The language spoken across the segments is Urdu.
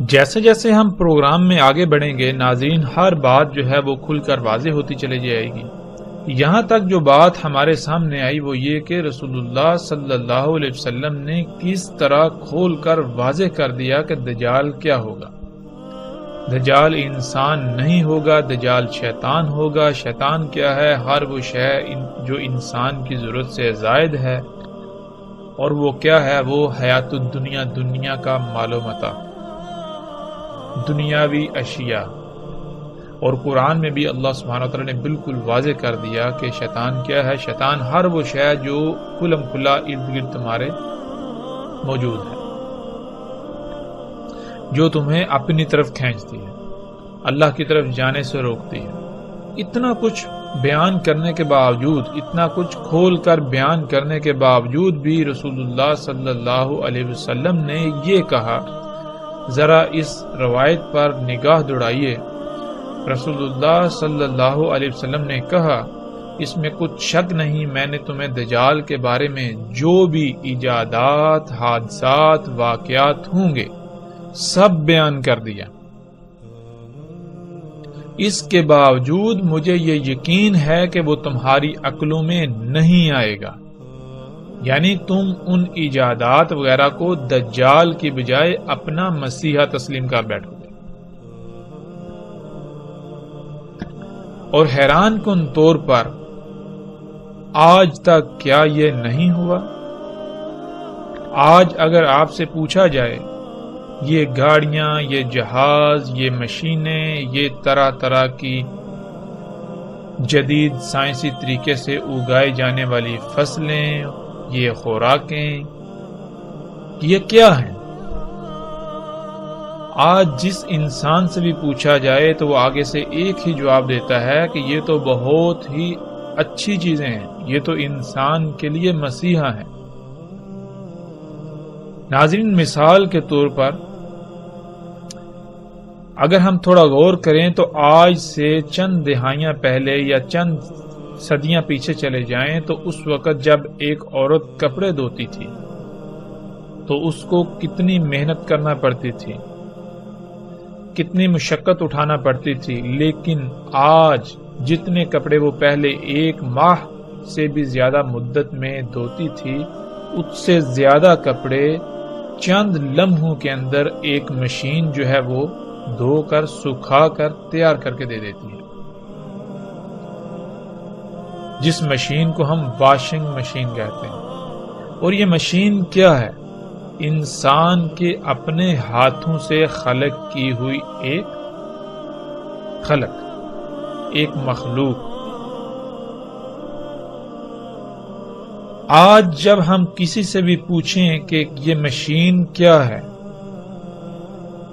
جیسے جیسے ہم پروگرام میں آگے بڑھیں گے ناظرین، ہر بات جو ہے وہ کھل کر واضح ہوتی چلی جائے گی۔ یہاں تک جو بات ہمارے سامنے آئی وہ یہ کہ رسول اللہ صلی اللہ علیہ وسلم نے کس طرح کھول کر واضح کر دیا کہ دجال کیا ہوگا۔ دجال انسان نہیں ہوگا، دجال شیطان ہوگا۔ شیطان کیا ہے؟ ہر وہ شے جو انسان کی ضرورت سے زائد ہے، اور وہ کیا ہے؟ وہ حیات الدنیا، دنیا کا مال و متاع، دنیاوی اشیاء۔ اور قرآن میں بھی اللہ سبحانہ وتعالی نے بالکل واضح کر دیا کہ شیطان کیا ہے؟ شیطان ہر وہ شے جو کھلم کھلا ارد گرد تمہارے موجود ہے، جو تمہیں اپنی طرف کھینچتی ہے، اللہ کی طرف جانے سے روکتی ہے۔ اتنا کچھ بیان کرنے کے باوجود، اتنا کچھ کھول کر بیان کرنے کے باوجود بھی رسول اللہ صلی اللہ علیہ وسلم نے یہ کہا، ذرا اس روایت پر نگاہ دوڑائیے۔ رسول اللہ صلی اللہ علیہ وسلم نے کہا، اس میں کچھ شک نہیں، میں نے تمہیں دجال کے بارے میں جو بھی ایجادات، حادثات، واقعات ہوں گے سب بیان کر دیا۔ اس کے باوجود مجھے یہ یقین ہے کہ وہ تمہاری عقلوں میں نہیں آئے گا، یعنی تم ان ایجادات وغیرہ کو دجال کی بجائے اپنا مسیحا تسلیم کر بیٹھو گے۔ اور حیران کن طور پر آج تک کیا یہ نہیں ہوا؟ آج اگر آپ سے پوچھا جائے یہ گاڑیاں، یہ جہاز، یہ مشینیں، یہ طرح طرح کی جدید سائنسی طریقے سے اگائے جانے والی فصلیں، یہ خوراکیں، یہ کیا ہیں؟ آج جس انسان سے بھی پوچھا جائے تو وہ آگے سے ایک ہی جواب دیتا ہے کہ یہ تو بہت ہی اچھی چیزیں ہیں، یہ تو انسان کے لیے مسیحا ہے۔ ناظرین، مثال کے طور پر اگر ہم تھوڑا غور کریں تو آج سے چند دہائیاں پہلے یا چند صدیاں پیچھے چلے جائیں تو اس وقت جب ایک عورت کپڑے دھوتی تھی تو اس کو کتنی محنت کرنا پڑتی تھی، کتنی مشقت اٹھانا پڑتی تھی، لیکن آج جتنے کپڑے وہ پہلے ایک ماہ سے بھی زیادہ مدت میں دھوتی تھی، اس سے زیادہ کپڑے چند لمحوں کے اندر ایک مشین جو ہے وہ دھو کر، سکھا کر تیار کر کے دے دیتی ہے، جس مشین کو ہم واشنگ مشین کہتے ہیں۔ اور یہ مشین کیا ہے؟ انسان کے اپنے ہاتھوں سے خلق کی ہوئی ایک مخلوق۔ آج جب ہم کسی سے بھی پوچھیں کہ یہ مشین کیا ہے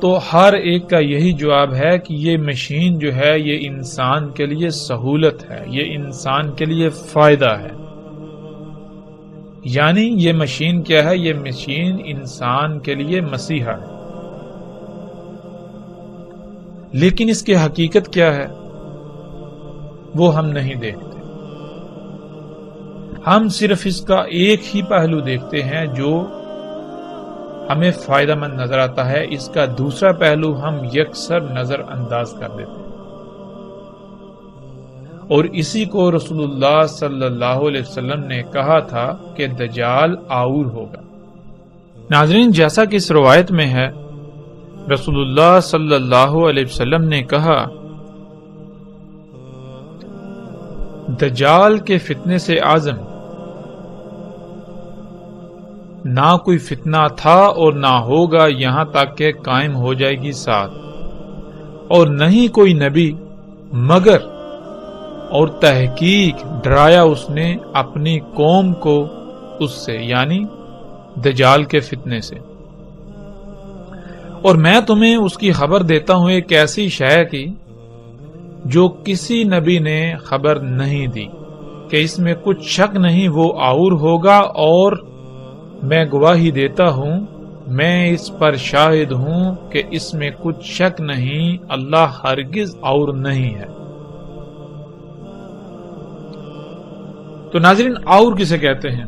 تو ہر ایک کا یہی جواب ہے کہ یہ مشین جو ہے یہ انسان کے لیے سہولت ہے، یہ انسان کے لیے فائدہ ہے۔ یعنی یہ مشین کیا ہے؟ یہ مشین انسان کے لیے مسیحا ہے۔ لیکن اس کی حقیقت کیا ہے وہ ہم نہیں دیکھتے۔ ہم صرف اس کا ایک ہی پہلو دیکھتے ہیں جو ہمیں فائدہ مند نظر آتا ہے، اس کا دوسرا پہلو ہم یکسر نظر انداز کر دیتے ہیں۔ اور اسی کو رسول اللہ صلی اللہ علیہ وسلم نے کہا تھا کہ دجال آور ہوگا۔ ناظرین، جیسا کہ اس روایت میں ہے، رسول اللہ صلی اللہ علیہ وسلم نے کہا، دجال کے فتنے سے اعظم نہ کوئی فتنہ تھا اور نہ ہوگا یہاں تک کہ قائم ہو جائے گی ساتھ، اور نہ ہی کوئی نبی مگر اور تحقیق ڈرایا اس نے اپنی قوم کو اس سے، یعنی دجال کے فتنے سے۔ اور میں تمہیں اس کی خبر دیتا ہوں ایک ایسی شے کی جو کسی نبی نے خبر نہیں دی، کہ اس میں کچھ شک نہیں وہ آور ہوگا، اور میں گواہی دیتا ہوں، میں اس پر شاہد ہوں کہ اس میں کچھ شک نہیں، اللہ ہرگز اور نہیں ہے۔ تو ناظرین، آور کسے کہتے ہیں؟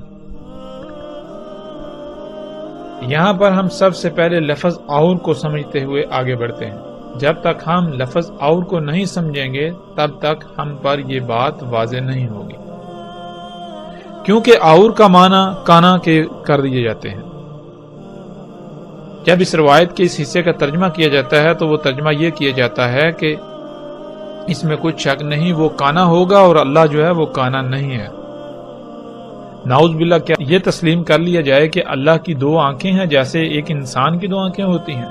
یہاں پر ہم سب سے پہلے لفظ اور کو سمجھتے ہوئے آگے بڑھتے ہیں۔ جب تک ہم لفظ اور کو نہیں سمجھیں گے تب تک ہم پر یہ بات واضح نہیں ہوگی، کیونکہ اور کا معنی کانا کے کر دیے جاتے ہیں۔ جب اس روایت کے اس حصے کا ترجمہ کیا جاتا ہے تو وہ ترجمہ یہ کیا جاتا ہے کہ اس میں کچھ شک نہیں، وہ کانا ہوگا اور اللہ جو ہے وہ کانا نہیں ہے۔ نعوذ باللہ، کیا یہ تسلیم کر لیا جائے کہ اللہ کی دو آنکھیں ہیں جیسے ایک انسان کی دو آنکھیں ہوتی ہیں؟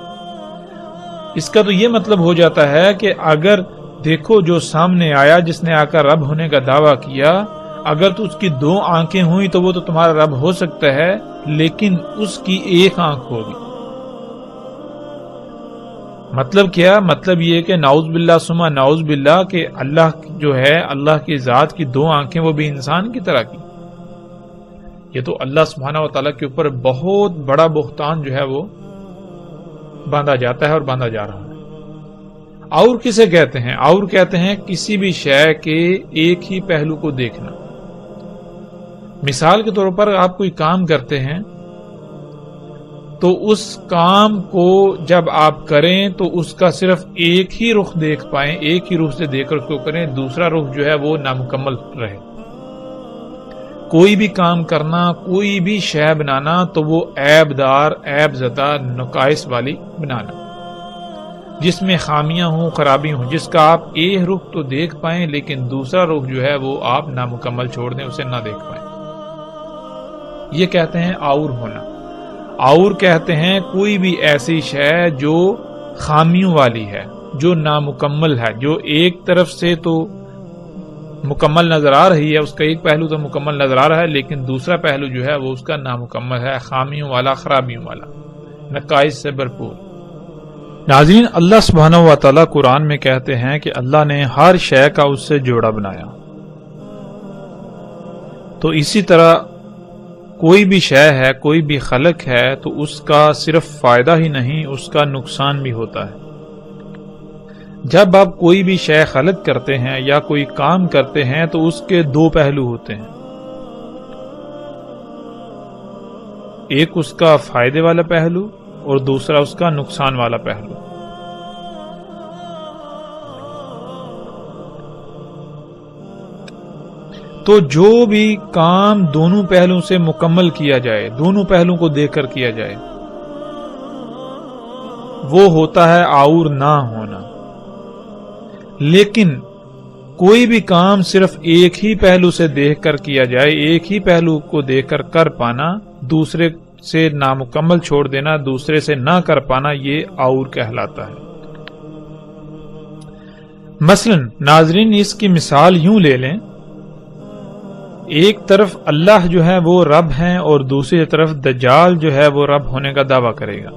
اس کا تو یہ مطلب ہو جاتا ہے کہ اگر دیکھو جو سامنے آیا جس نے آ کر رب ہونے کا دعویٰ کیا، اگر تو اس کی دو آنکھیں ہوئی تو وہ تو تمہارا رب ہو سکتا ہے، لیکن اس کی ایک آنکھ ہوگی۔ مطلب کیا؟ مطلب یہ کہ نعوذ باللہ ثم نعوذ باللہ کہ اللہ جو ہے، اللہ کی ذات کی دو آنکھیں وہ بھی انسان کی طرح کی۔ یہ تو اللہ سبحانہ و تعالیٰ کے اوپر بہت بڑا بہتان جو ہے وہ باندھا جاتا ہے اور باندھا جا رہا ہے۔ اور کسے کہتے ہیں؟ اور کہتے ہیں کسی بھی شے کے ایک ہی پہلو کو دیکھنا۔ مثال کے طور پر آپ کوئی کام کرتے ہیں تو اس کام کو جب آپ کریں تو اس کا صرف ایک ہی رخ دیکھ پائیں، ایک ہی رخ سے دیکھ کر اس کو کریں، دوسرا رخ جو ہے وہ نامکمل رہے۔ کوئی بھی کام کرنا، کوئی بھی شے بنانا تو وہ عیب دار، عیب زدہ، نقائص والی بنانا، جس میں خامیاں ہوں، خرابی ہوں، جس کا آپ ایک رخ تو دیکھ پائیں لیکن دوسرا رخ جو ہے وہ آپ نامکمل چھوڑ دیں، اسے نہ دیکھ پائیں۔ یہ کہتے ہیں اور ہونا۔ اور کہتے ہیں کوئی بھی ایسی شے جو خامیوں والی ہے، جو نامکمل ہے، جو ایک طرف سے تو مکمل نظر آ رہی ہے، اس کا ایک پہلو تو مکمل نظر آ رہا ہے لیکن دوسرا پہلو جو ہے وہ اس کا نامکمل ہے، خامیوں والا، خرابیوں والا، نقائص سے بھرپور۔ ناظرین، اللہ سبحانہ و تعالیٰ قرآن میں کہتے ہیں کہ اللہ نے ہر شے کا اس سے جوڑا بنایا، تو اسی طرح کوئی بھی شے ہے، کوئی بھی خلق ہے تو اس کا صرف فائدہ ہی نہیں، اس کا نقصان بھی ہوتا ہے۔ جب آپ کوئی بھی شے خلق کرتے ہیں یا کوئی کام کرتے ہیں تو اس کے دو پہلو ہوتے ہیں، ایک اس کا فائدے والا پہلو اور دوسرا اس کا نقصان والا پہلو۔ تو جو بھی کام دونوں پہلوؤں سے مکمل کیا جائے، دونوں پہلوؤں کو دیکھ کر کیا جائے، وہ ہوتا ہے اور نہ ہونا۔ لیکن کوئی بھی کام صرف ایک ہی پہلو سے دیکھ کر کیا جائے، ایک ہی پہلو کو دیکھ کر پانا، دوسرے سے نامکمل چھوڑ دینا، دوسرے سے نہ کر پانا، یہ اور کہلاتا ہے۔ مثلا ناظرین، اس کی مثال یوں لے لیں، ایک طرف اللہ جو ہے وہ رب ہیں اور دوسری طرف دجال جو ہے وہ رب ہونے کا دعویٰ کرے گا۔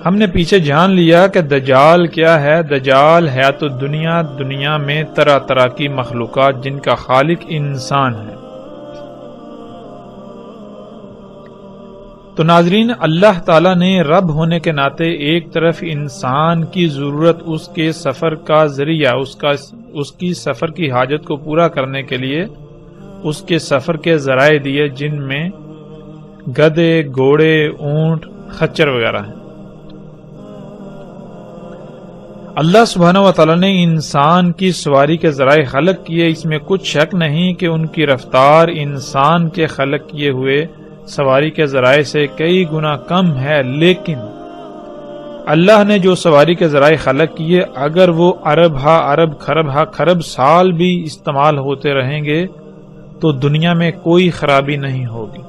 ہم نے پیچھے جان لیا کہ دجال کیا ہے۔ دجال ہے تو دنیا میں طرح طرح کی مخلوقات جن کا خالق انسان ہے۔ تو ناظرین، اللہ تعالیٰ نے رب ہونے کے ناطے ایک طرف انسان کی ضرورت، اس کے سفر کا ذریعہ، اس کی سفر کی حاجت کو پورا کرنے کے لیے اس کے سفر کے ذرائع دیے، جن میں گدھے، گھوڑے، اونٹ، خچر وغیرہ ہیں۔ اللہ سبحانہ و تعالیٰ نے انسان کی سواری کے ذرائع خلق کیے، اس میں کچھ شک نہیں کہ ان کی رفتار انسان کے خلق کیے ہوئے سواری کے ذرائع سے کئی گنا کم ہے، لیکن اللہ نے جو سواری کے ذرائع خلق کیے، اگر وہ ارب ہا ارب، خرب ہا خرب سال بھی استعمال ہوتے رہیں گے تو دنیا میں کوئی خرابی نہیں ہوگی۔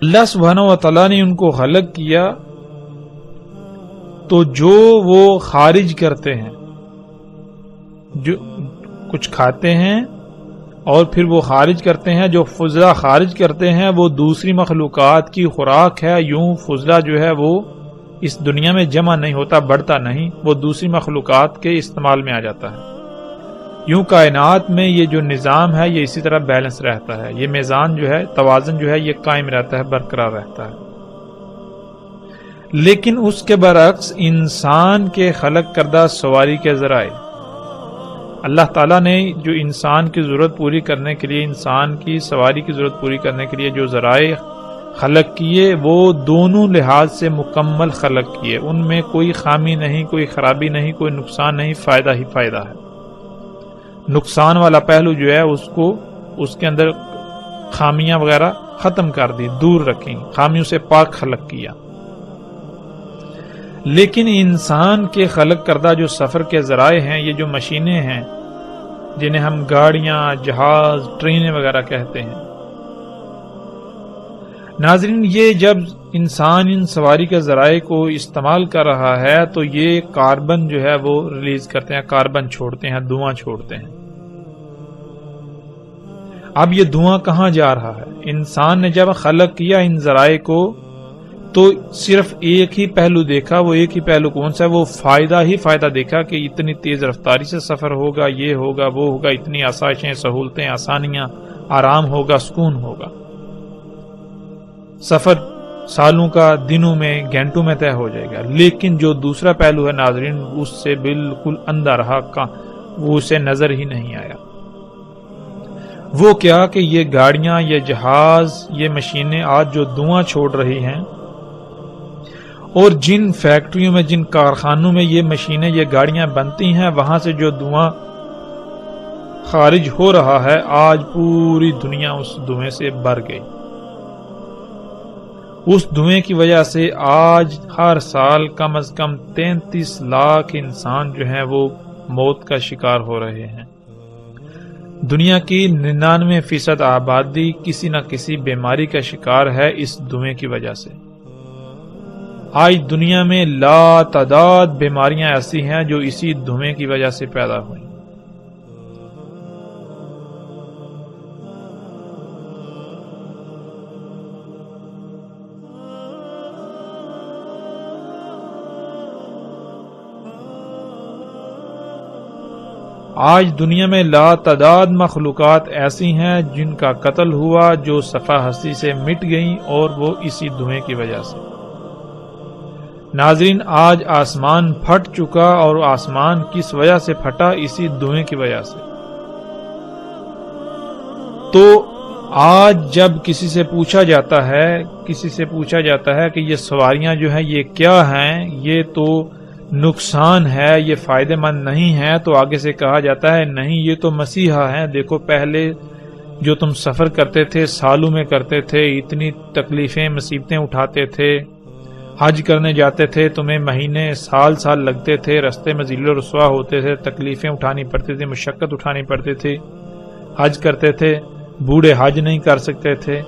اللہ سبحانہ و تعالیٰ نے ان کو خلق کیا تو جو وہ خارج کرتے ہیں، جو کچھ کھاتے ہیں اور پھر وہ خارج کرتے ہیں، جو فضلہ خارج کرتے ہیں وہ دوسری مخلوقات کی خوراک ہے۔ یوں فضلہ جو ہے وہ اس دنیا میں جمع نہیں ہوتا، بڑھتا نہیں، وہ دوسری مخلوقات کے استعمال میں آ جاتا ہے۔ یوں کائنات میں یہ جو نظام ہے یہ اسی طرح بیلنس رہتا ہے، یہ میزان جو ہے، توازن جو ہے یہ قائم رہتا ہے، برقرار رہتا ہے۔ لیکن اس کے برعکس انسان کے خلق کردہ سواری کے ذرائع، اللہ تعالیٰ نے جو انسان کی ضرورت پوری کرنے کے لیے، انسان کی سواری کی ضرورت پوری کرنے کے لیے جو ذرائع خلق کیے وہ دونوں لحاظ سے مکمل خلق کیے، ان میں کوئی خامی نہیں، کوئی خرابی نہیں، کوئی نقصان نہیں، فائدہ ہی فائدہ ہے۔ نقصان والا پہلو جو ہے اس کے اندر خامیاں وغیرہ ختم کر دی، دور رکھیں، خامیوں سے پاک خلق کیا۔ لیکن انسان کے خلق کردہ جو سفر کے ذرائع ہیں، یہ جو مشینیں ہیں جنہیں ہم گاڑیاں، جہاز، ٹرینیں وغیرہ کہتے ہیں، ناظرین یہ جب انسان ان سواری کے ذرائع کو استعمال کر رہا ہے تو یہ کاربن جو ہے وہ ریلیز کرتے ہیں، کاربن چھوڑتے ہیں، دھواں چھوڑتے ہیں۔ اب یہ دھواں کہاں جا رہا ہے؟ انسان نے جب خلق کیا ان ذرائع کو تو صرف ایک ہی پہلو دیکھا، وہ ایک ہی پہلو کون سا ہے؟ وہ فائدہ ہی فائدہ دیکھا کہ اتنی تیز رفتاری سے سفر ہوگا، یہ ہوگا، وہ ہوگا، اتنی آسائشیں، سہولتیں، آسانیاں، آرام ہوگا، سکون ہوگا، سفر سالوں کا دنوں میں، گھنٹوں میں طے ہو جائے گا۔ لیکن جو دوسرا پہلو ہے ناظرین، اس سے بالکل اندھا رہا، وہ اسے نظر ہی نہیں آیا۔ وہ کیا کہ یہ گاڑیاں، یہ جہاز، یہ مشینیں آج جو دھواں چھوڑ رہی ہیں، اور جن فیکٹریوں میں، جن کارخانوں میں یہ مشینیں، یہ گاڑیاں بنتی ہیں، وہاں سے جو دھواں خارج ہو رہا ہے، آج پوری دنیا اس دھوئیں سے بھر گئی۔ اس دھوئیں کی وجہ سے آج ہر سال کم از کم 33 لاکھ انسان جو ہیں وہ موت کا شکار ہو رہے ہیں۔ دنیا کی 99% آبادی کسی نہ کسی بیماری کا شکار ہے اس دھوئیں کی وجہ سے۔ آج دنیا میں لا تعداد بیماریاں ایسی ہیں جو اسی دھوئیں کی وجہ سے پیدا ہوئیں۔ آج دنیا میں لا تعداد مخلوقات ایسی ہیں جن کا قتل ہوا، جو صفحہ ہستی سے مٹ گئیں، اور وہ اسی دھوئیں کی وجہ سے۔ ناظرین آج آسمان پھٹ چکا، اور آسمان کس وجہ سے پھٹا؟ اسی دھوئیں کی وجہ سے۔ تو آج جب کسی سے پوچھا جاتا ہے کہ یہ سواریاں جو ہیں یہ کیا ہیں، یہ تو نقصان ہے، یہ فائدہ مند نہیں ہے، تو آگے سے کہا جاتا ہے نہیں، یہ تو مسیحا ہیں۔ دیکھو پہلے جو تم سفر کرتے تھے، سالوں میں کرتے تھے، اتنی تکلیفیں، مصیبتیں اٹھاتے تھے، حج کرنے جاتے تھے، تمہیں مہینے، سال لگتے تھے، رستے میں ذل و رسوا ہوتے تھے، تکلیفیں اٹھانی پڑتی تھی، مشقت اٹھانی پڑتی تھی، حج کرتے تھے، بوڑھے حج نہیں کر سکتے تھے۔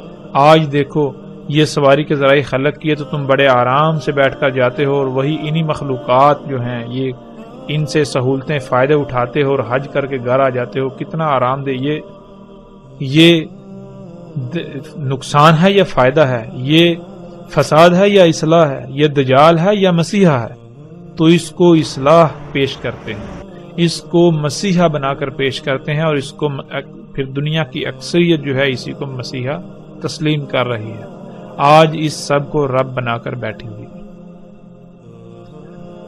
آج دیکھو یہ سواری کے ذرائع خلق کیے تو تم بڑے آرام سے بیٹھ کر جاتے ہو، اور وہی انہی مخلوقات جو ہیں یہ ان سے سہولتیں، فائدے اٹھاتے ہو اور حج کر کے گھر آ جاتے ہو۔ کتنا آرام دہ! یہ نقصان ہے یا فائدہ ہے؟ یہ فساد ہے یا اصلاح ہے؟ یہ دجال ہے یا مسیحا ہے؟ تو اس کو اصلاح پیش کرتے ہیں، اس کو مسیحا بنا کر پیش کرتے ہیں، اور اس کو پھر دنیا کی اکثریت جو ہے اسی کو مسیحا تسلیم کر رہی ہے۔ آج اس سب کو رب بنا کر بیٹھی ہوئی ہے۔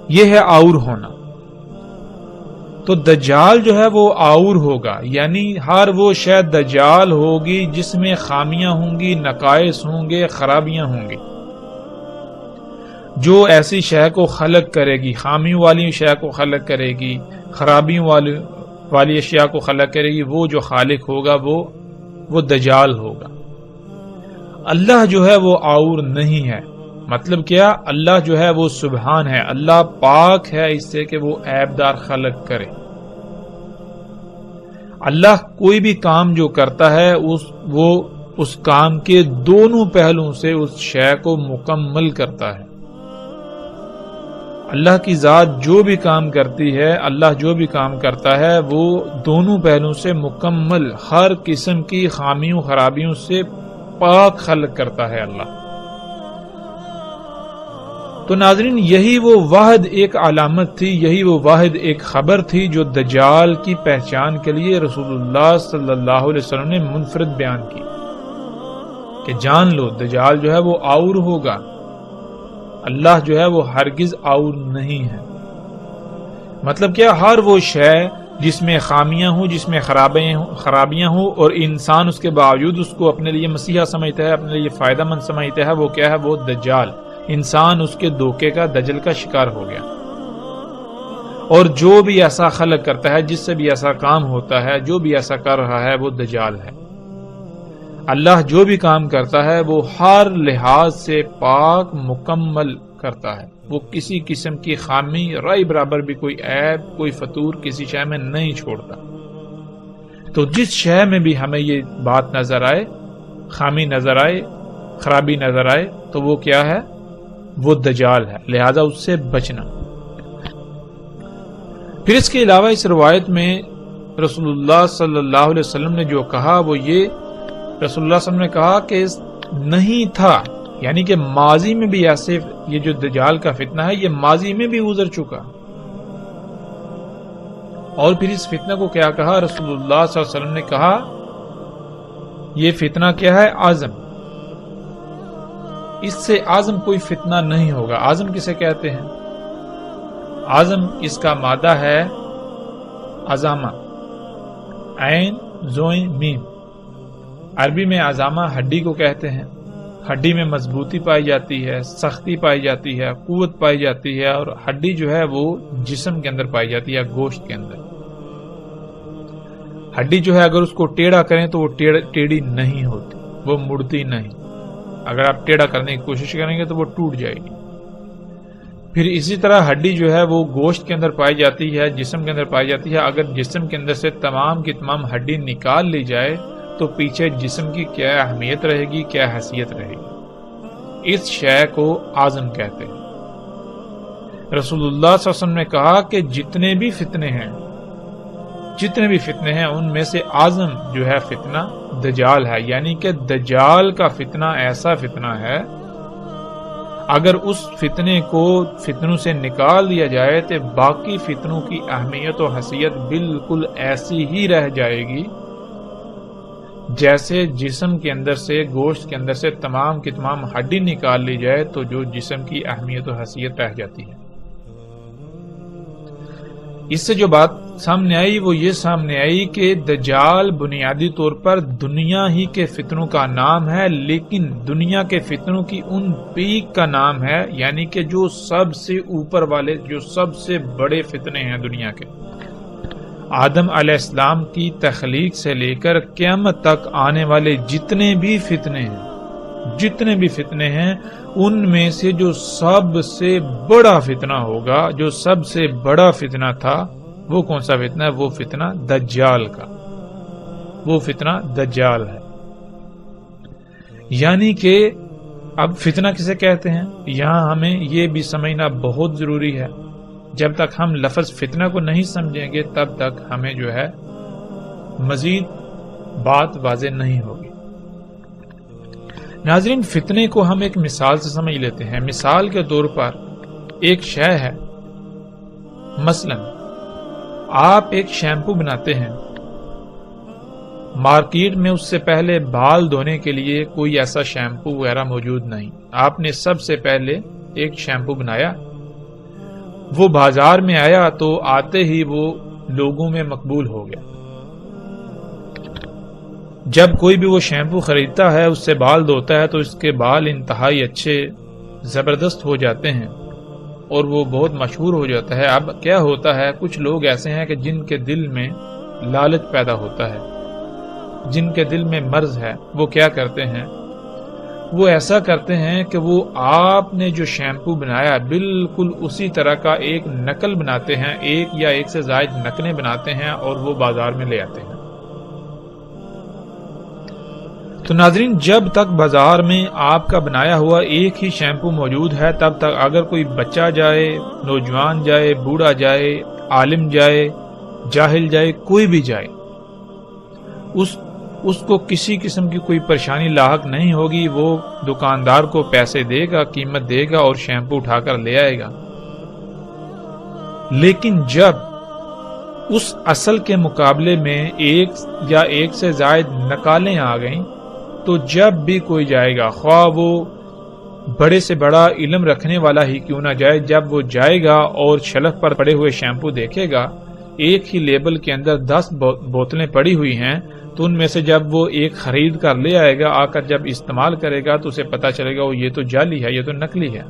یہ ہے آور ہونا۔ تو دجال جو ہے وہ آور ہوگا، یعنی ہر وہ شے دجال ہوگی جس میں خامیاں ہوں گی، نقائص ہوں گے، خرابیاں ہوں گی۔ جو ایسی شے کو خلق کرے گی، خامیوں والی شے کو خلق کرے گی، خرابیوں والی اشیاء کو خلق کرے گی، وہ جو خالق ہوگا وہ دجال ہوگا۔ اللہ جو ہے وہ آور نہیں ہے۔ مطلب کیا؟ اللہ جو ہے وہ سبحان ہے، اللہ پاک ہے اس سے کہ وہ عیبدار خلق کرے۔ اللہ کوئی بھی کام جو کرتا ہے وہ اس کام کے دونوں پہلوؤں سے اس شے کو مکمل کرتا ہے۔ اللہ کی ذات جو بھی کام کرتی ہے، اللہ جو بھی کام کرتا ہے، وہ دونوں پہلوؤں سے مکمل، ہر قسم کی خامیوں، خرابیوں سے پاک خلق کرتا ہے اللہ۔ تو ناظرین یہی وہ واحد ایک علامت تھی، یہی وہ واحد ایک خبر تھی جو دجال کی پہچان کے لیے رسول اللہ صلی اللہ علیہ وسلم نے منفرد بیان کی کہ جان لو دجال جو ہے وہ آور ہوگا، اللہ جو ہے وہ ہرگز آور نہیں ہے۔ مطلب کیا؟ ہر وہ شے جس میں خامیاں ہوں، جس میں خرابیاں ہوں، اور انسان اس کے باوجود اس کو اپنے لیے مسیحا سمجھتا ہے، اپنے لیے فائدہ مند سمجھتا ہے، وہ کیا ہے؟ وہ دجال۔ انسان اس کے دھوکے کا، دجل کا شکار ہو گیا۔ اور جو بھی ایسا خلق کرتا ہے، جس سے بھی ایسا کام ہوتا ہے، جو بھی ایسا کر رہا ہے، وہ دجال ہے۔ اللہ جو بھی کام کرتا ہے وہ ہر لحاظ سے پاک مکمل کرتا ہے، وہ کسی قسم کی خامی، رائی برابر بھی کوئی عیب، کوئی فطور کسی شے میں نہیں چھوڑتا۔ تو جس شے میں بھی ہمیں یہ بات نظر آئے، خامی نظر آئے، خرابی نظر آئے، تو وہ کیا ہے؟ وہ دجال ہے، لہذا اس سے بچنا۔ پھر اس کے علاوہ اس روایت میں رسول اللہ صلی اللہ علیہ وسلم نے جو کہا وہ یہ، رسول اللہ صلی اللہ علیہ وسلم نے کہا کہ نہیں تھا، یعنی کہ ماضی میں بھی ایسے، یہ جو دجال کا فتنہ ہے یہ ماضی میں بھی گزر چکا۔ اور پھر اس فتنہ کو کیا کہا رسول اللہ صلی اللہ علیہ وسلم نے؟ کہا یہ فتنہ کیا ہے؟ عزم، اس سے اعظم کوئی فتنہ نہیں ہوگا۔ اعظم کسے کہتے ہیں؟ اعظم اس کا مادہ ہے عظامہ، عین زوئیں میم۔ عربی میں عظامہ ہڈی کو کہتے ہیں۔ ہڈی میں مضبوطی پائی جاتی ہے، سختی پائی جاتی ہے، قوت پائی جاتی ہے، اور ہڈی جو ہے وہ جسم کے اندر پائی جاتی ہے، گوشت کے اندر۔ ہڈی جو ہے اگر اس کو ٹیڑھا کریں تو وہ ٹیڑھی نہیں ہوتی، وہ مڑتی نہیں۔ اگر آپ ٹیڑھا کرنے کی کوشش کریں گے تو وہ ٹوٹ جائے گی۔ پھر اسی طرح ہڈی جو ہے وہ گوشت کے اندر پائی جاتی ہے، جسم کے اندر پائی جاتی ہے۔ اگر جسم کے اندر سے تمام کی تمام ہڈی نکال لی جائے تو پیچھے جسم کی کیا اہمیت رہے گی، کیا حیثیت رہے گی؟ اس شے کو عظم کہتے ہیں۔ رسول اللہ صلی اللہ علیہ وسلم نے کہا کہ جتنے بھی فتنے ہیں ان میں سے اعظم جو ہے فتنہ دجال ہے، یعنی کہ دجال کا فتنہ ایسا فتنہ ہے، اگر اس فتنے کو فتنوں سے نکال دیا جائے تو باقی فتنوں کی اہمیت و حیثیت بالکل ایسی ہی رہ جائے گی جیسے جسم کے اندر سے، گوشت کے اندر سے تمام کی تمام ہڈی نکال لی جائے تو جو جسم کی اہمیت و حیثیت رہ جاتی ہے۔ اس سے جو بات سامنے آئی وہ یہ سامنے آئی کہ دجال بنیادی طور پر دنیا ہی کے فتنوں کا نام ہے، لیکن دنیا کے فتنوں کی ان پیک کا نام ہے، یعنی کہ جو سب سے اوپر والے، جو سب سے بڑے فتنے ہیں دنیا کے۔ آدم علیہ السلام کی تخلیق سے لے کر قیامت تک آنے والے جتنے بھی فتنے ہیں ان میں سے جو سب سے بڑا فتنہ ہوگا، جو سب سے بڑا فتنہ تھا، وہ کون سا فتنہ ہے؟ وہ فتنہ دجال کا، وہ فتنہ دجال ہے۔ یعنی کہ اب فتنہ کسے کہتے ہیں یہاں ہمیں یہ بھی سمجھنا بہت ضروری ہے۔ جب تک ہم لفظ فتنہ کو نہیں سمجھیں گے تب تک ہمیں جو ہے مزید بات واضح نہیں ہوگی۔ ناظرین، فتنے کو ہم ایک مثال سے سمجھ لیتے ہیں۔ مثال کے طور پر ایک شے ہے، مثلا آپ ایک شیمپو بناتے ہیں، مارکیٹ میں اس سے پہلے بال دھونے کے لیے کوئی ایسا شیمپو وغیرہ موجود نہیں، آپ نے سب سے پہلے ایک شیمپو بنایا، وہ بازار میں آیا تو آتے ہی وہ لوگوں میں مقبول ہو گیا۔ جب کوئی بھی وہ شیمپو خریدتا ہے، اس سے بال دھوتا ہے تو اس کے بال انتہائی اچھے، زبردست ہو جاتے ہیں اور وہ بہت مشہور ہو جاتا ہے۔ اب کیا ہوتا ہے، کچھ لوگ ایسے ہیں کہ جن کے دل میں لالچ پیدا ہوتا ہے، جن کے دل میں مرض ہے، وہ کیا کرتے ہیں، وہ ایسا کرتے ہیں کہ وہ آپ نے جو شیمپو بنایا بالکل اسی طرح کا ایک نقل بناتے ہیں، ایک یا ایک سے زائد نقلیں بناتے ہیں اور وہ بازار میں لے آتے ہیں۔ تو ناظرین، جب تک بازار میں آپ کا بنایا ہوا ایک ہی شیمپو موجود ہے تب تک اگر کوئی بچہ جائے، نوجوان جائے، بوڑھا جائے، عالم جائے، جاہل جائے، کوئی بھی جائے، اس کو کسی قسم کی کوئی پریشانی لاحق نہیں ہوگی۔ وہ دکاندار کو پیسے دے گا، قیمت دے گا اور شیمپو اٹھا کر لے آئے گا۔ لیکن جب اس اصل کے مقابلے میں ایک یا ایک سے زائد نقالیں آ گئیں تو جب بھی کوئی جائے گا، خواہ وہ بڑے سے بڑا علم رکھنے والا ہی کیوں نہ جائے، جب وہ جائے گا اور شیلف پر پڑے ہوئے شیمپو دیکھے گا ایک ہی لیبل کے اندر 10 بوتلیں پڑی ہوئی ہیں تو ان میں سے جب وہ ایک خرید کر لے آئے گا، آ کر جب استعمال کرے گا تو اسے پتا چلے گا وہ یہ تو جعلی ہے، یہ تو نکلی ہے۔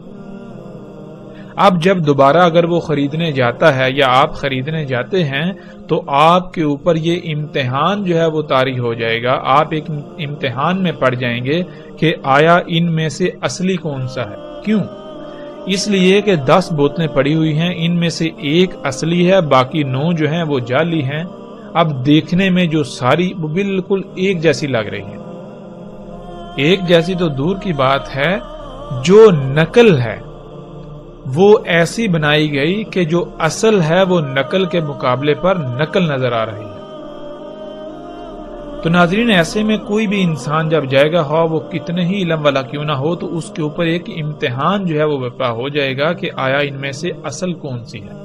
اب جب دوبارہ اگر وہ خریدنے جاتا ہے یا آپ خریدنے جاتے ہیں تو آپ کے اوپر یہ امتحان جو ہے وہ طاری ہو جائے گا، آپ ایک امتحان میں پڑ جائیں گے کہ آیا ان میں سے اصلی کون سا ہے۔ کیوں؟ اس لیے کہ 10 بوتلیں پڑی ہوئی ہیں، ان میں سے ایک اصلی ہے، باقی 9 جو ہیں وہ جعلی ہیں۔ اب دیکھنے میں جو ساری وہ بالکل ایک جیسی لگ رہی ہیں، ایک جیسی تو دور کی بات ہے، جو نقل ہے وہ ایسی بنائی گئی کہ جو اصل ہے وہ نقل کے مقابلے پر نقل نظر آ رہی ہے۔ تو ناظرین، ایسے میں کوئی بھی انسان جب جائے گا، ہاں وہ کتنے ہی علم والا کیوں نہ ہو، تو اس کے اوپر ایک امتحان جو ہے وہ برپا ہو جائے گا کہ آیا ان میں سے اصل کون سی ہے،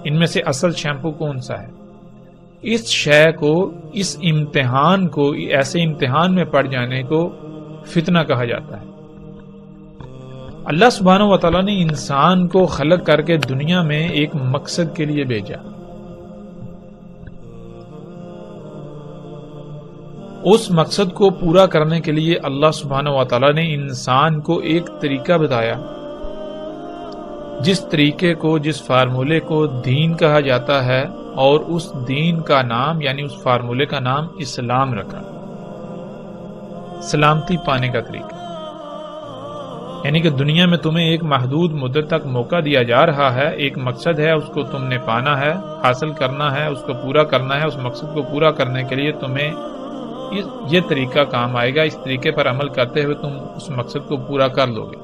ان میں سے اصل شیمپو کون سا ہے۔ اس شے کو، اس امتحان کو، ایسے امتحان میں پڑ جانے کو فتنہ کہا جاتا ہے۔ اللہ سبحانہ و تعالیٰ نے انسان کو خلق کر کے دنیا میں ایک مقصد کے لیے بھیجا۔ اس مقصد کو پورا کرنے کے لیے اللہ سبحانہ و تعالیٰ نے انسان کو ایک طریقہ بتایا، جس طریقے کو، جس فارمولے کو دین کہا جاتا ہے، اور اس دین کا نام یعنی اس فارمولے کا نام اسلام رکھا، سلامتی پانے کا طریقہ۔ یعنی کہ دنیا میں تمہیں ایک محدود مدت تک موقع دیا جا رہا ہے، ایک مقصد ہے، اس کو تم نے پانا ہے، حاصل کرنا ہے، اس کو پورا کرنا ہے۔ اس مقصد کو پورا کرنے کے لیے تمہیں یہ طریقہ کام آئے گا، اس طریقے پر عمل کرتے ہوئے تم اس مقصد کو پورا کر لو گے۔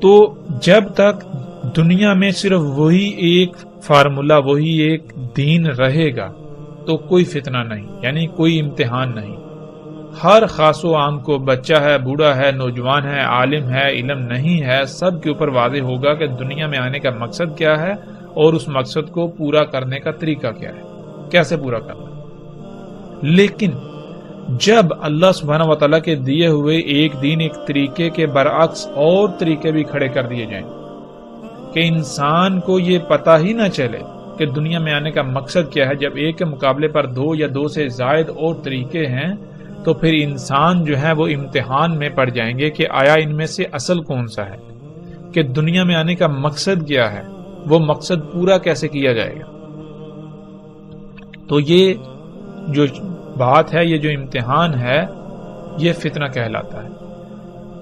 تو جب تک دنیا میں صرف وہی ایک فارمولا، وہی ایک دین رہے گا تو کوئی فتنہ نہیں، یعنی کوئی امتحان نہیں۔ ہر خاص و عام کو، بچہ ہے، بوڑھا ہے، نوجوان ہے، عالم ہے، علم نہیں ہے، سب کے اوپر واضح ہوگا کہ دنیا میں آنے کا مقصد کیا ہے اور اس مقصد کو پورا کرنے کا طریقہ کیا ہے، کیسے پورا کرنا۔ لیکن جب اللہ سبحانہ و تعالیٰ کے دیے ہوئے ایک دین، ایک طریقے کے برعکس اور طریقے بھی کھڑے کر دیے جائیں کہ انسان کو یہ پتہ ہی نہ چلے کہ دنیا میں آنے کا مقصد کیا ہے، جب ایک کے مقابلے پر 2 یا 2 سے زائد اور طریقے ہیں تو پھر انسان جو ہے وہ امتحان میں پڑ جائیں گے کہ آیا ان میں سے اصل کون سا ہے، کہ دنیا میں آنے کا مقصد کیا ہے، وہ مقصد پورا کیسے کیا جائے گا۔ تو یہ جو بات ہے، یہ جو امتحان ہے، یہ فتنہ کہلاتا ہے۔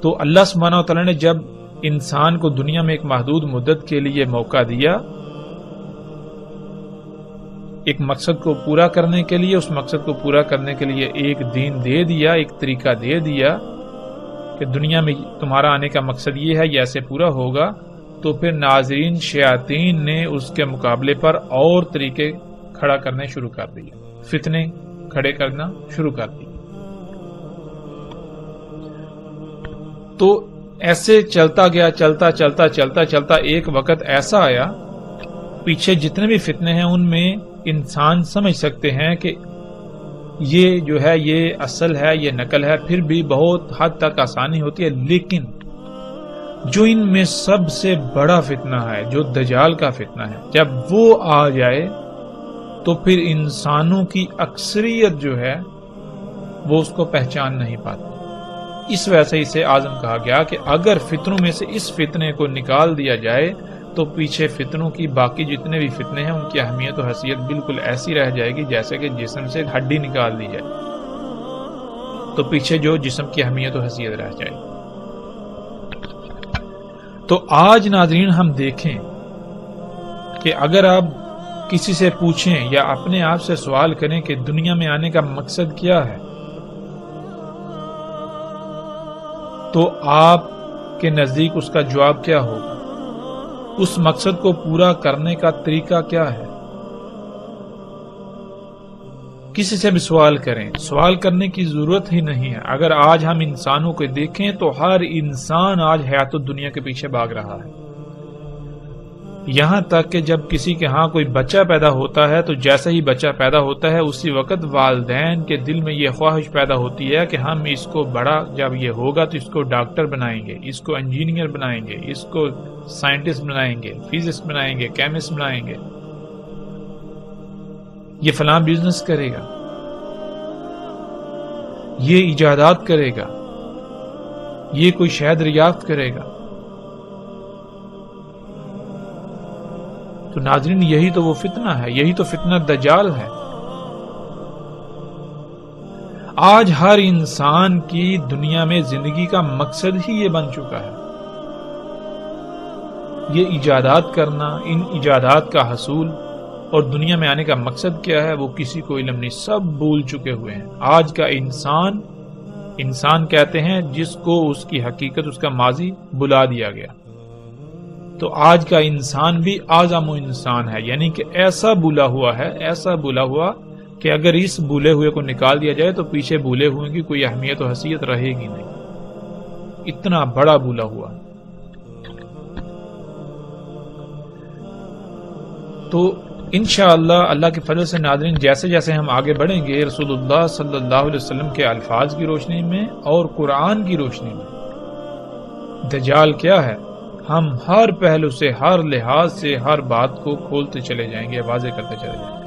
تو اللہ سبحانہ و تعالیٰ نے جب انسان کو دنیا میں ایک محدود مدت کے لیے موقع دیا، ایک مقصد کو پورا کرنے کے لیے، اس مقصد کو پورا کرنے کے لیے ایک دین دے دیا، ایک طریقہ دے دیا کہ دنیا میں تمہارا آنے کا مقصد یہ ہے، یہ ایسے پورا ہوگا، تو پھر ناظرین شیاطین نے اس کے مقابلے پر اور طریقے کھڑا کرنے شروع کر دیے، فتنے کھڑے کرنا شروع کر دیے۔ تو ایسے چلتا گیا، چلتا ایک وقت ایسا آیا، پیچھے جتنے بھی فتنے ہیں ان میں انسان سمجھ سکتے ہیں کہ یہ جو ہے یہ اصل ہے، یہ نقل ہے، پھر بھی بہت حد تک آسانی ہوتی ہے۔ لیکن جو ان میں سب سے بڑا فتنہ ہے، جو دجال کا فتنہ ہے، جب وہ آ جائے تو پھر انسانوں کی اکثریت جو ہے وہ اس کو پہچان نہیں پاتی۔ اس وجہ سے اسے اعظم کہا گیا کہ اگر فتنوں میں سے اس فتنے کو نکال دیا جائے تو پیچھے فتنوں کی باقی جتنے بھی فتنے ہیں ان کی اہمیت و حیثیت بالکل ایسی رہ جائے گی جیسے کہ جسم سے ہڈی نکال دی جائے تو پیچھے جو جسم کی اہمیت و حیثیت رہ جائے گی۔ تو آج ناظرین ہم دیکھیں کہ اگر آپ کسی سے پوچھیں یا اپنے آپ سے سوال کریں کہ دنیا میں آنے کا مقصد کیا ہے، تو آپ کے نزدیک اس کا جواب کیا ہوگا؟ اس مقصد کو پورا کرنے کا طریقہ کیا ہے؟ کسی سے بھی سوال کریں، سوال کرنے کی ضرورت ہی نہیں ہے۔ اگر آج ہم انسانوں کو دیکھیں تو ہر انسان آج حیات الدنیا کے پیچھے بھاگ رہا ہے۔ یہاں تک کہ جب کسی کے ہاں کوئی بچہ پیدا ہوتا ہے تو جیسے ہی بچہ پیدا ہوتا ہے اسی وقت والدین کے دل میں یہ خواہش پیدا ہوتی ہے کہ ہم اس کو بڑا جب یہ ہوگا تو اس کو ڈاکٹر بنائیں گے، اس کو انجینئر بنائیں گے، اس کو سائنٹسٹ بنائیں گے، فزسٹ بنائیں گے، کیمسٹ بنائیں گے، یہ فلاں بزنس کرے گا، یہ ایجادات کرے گا، یہ کوئی شہد دریافت کرے گا۔ تو ناظرین یہی تو وہ فتنہ ہے، یہی تو فتنہ دجال ہے۔ آج ہر انسان کی دنیا میں زندگی کا مقصد ہی یہ بن چکا ہے، یہ ایجادات کرنا، ان ایجادات کا حصول اور دنیا میں آنے کا مقصد کیا ہے وہ کسی کو علم نہیں، سب بھول چکے ہوئے ہیں۔ آج کا انسان کہتے ہیں جس کو اس کی حقیقت، اس کا ماضی بلا دیا گیا۔ تو آج کا انسان بھی اعظم انسان ہے، یعنی کہ ایسا بھولا ہوا ہے، ایسا بھولا ہوا کہ اگر اس بھولے ہوئے کو نکال دیا جائے تو پیچھے بھولے ہوئے کی کوئی اہمیت و حیثیت رہے گی نہیں، اتنا بڑا بھولا ہوا۔ تو انشاءاللہ اللہ کے فضل سے ناظرین جیسے جیسے ہم آگے بڑھیں گے رسول اللہ صلی اللہ علیہ وسلم کے الفاظ کی روشنی میں اور قرآن کی روشنی میں دجال کیا ہے، ہم ہر پہلو سے، ہر لحاظ سے ہر بات کو کھولتے چلے جائیں گے، واضح کرتے چلے جائیں گے۔